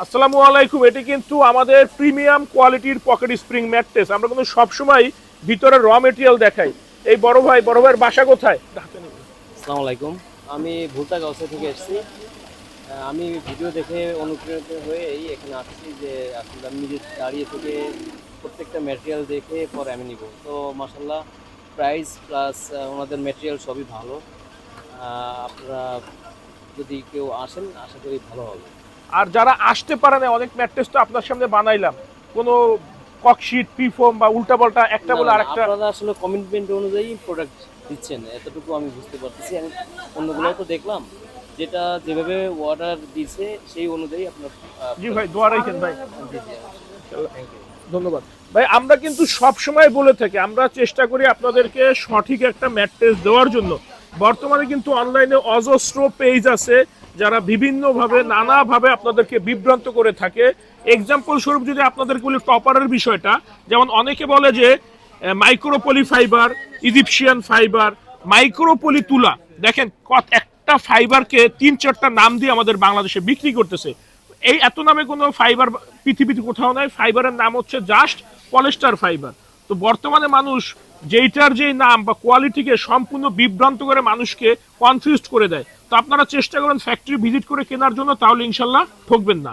আসসালামু আলাইকুম। এটি কিন্তু আমাদের প্রিমিয়াম কোয়ালিটির পকেট স্প্রিং ম্যাট্রেস। আমরা কিন্তু সবসময় ভিতরে র মেটেরিয়াল দেখাই। এই বড় ভাইয়ের বাসা কোথায়? আসসালামু আলাইকুম। আমি ভুলতা গাউসিয়া থেকে এসেছি। আমি ভিডিও দেখে অনুপ্রাণিত হয়ে এখানে আসছি যে আসলে আমি নিজে দাঁড়িয়ে থেকে প্রত্যেকটা ম্যাটেরিয়াল দেখে পরে আমি নিব। তো মাশাআল্লাহ প্রাইস প্লাস ওনাদের ম্যাটেরিয়াল সবই ভালো। আপনারা যদি কেউ আসেন আশা করি ভালো হবে। আর যারা আসতে পারে না, অনেক ম্যাট্রেস তো আপনার সামনে বানাইলাম, কোনো ককশিট পিফোম বা উল্টাপাল্টা একটা না, বলে না, না, আরেকটা। আপনারা আসলে কমিটমেন্ট অনুযায়ী প্রোডাক্ট দিচ্ছেন, এতটুকু আমি বুঝতে পারতেছি। আমি অন্যগুলোও তো দেখলাম, যেটা যেভাবে অর্ডার দিছে সেই অনুযায়ী আপনার জি প্রোডাক্ট ভাই, দোয়া দিচ্ছে। রাখেন ভাই। জি, জি, থ্যাংক ইউ। ধন্যবাদ ভাই। আমরা কিন্তু সব সময় বলে থাকি, আমরা চেষ্টা করি আপনাদেরকে সঠিক একটা ম্যাট্রেস দেওয়ার জন্য। বর্তমানে কিন্তু অনলাইনে অজস্র পেজ আছে যারা বিভিন্নভাবে নানাভাবে আপনাদেরকে বিভ্রান্ত করে থাকে। এক্সাম্পল স্বরূপ যদি আপনাদেরকে বলি টপারের বিষয়টা, যেমন অনেকে বলে যে micro poly fibre, Egyptian fibre, micro poly তুলা। দেখেন একটা ফাইবারকে তিন চারটা নাম দিয়ে আমাদের বাংলাদেশে বিক্রি করতেছে। এই এত নামে কোনো ফাইবার পৃথিবীতে কোথাও নাই। ফাইবারের নাম হচ্ছে জাস্ট পলিস্টার ফাইবার। তো বর্তমানে মানুষ যেইটার যেই নাম বা কোয়ালিটিকে সম্পূর্ণ বিভ্রান্ত করে মানুষকে কনফিউজ করে দেয়। তো আপনারা চেষ্টা করেন ফ্যাক্টরি ভিজিট করে কেনার জন্য, তাহলে ইনশাল্লাহ ঠকবেন না।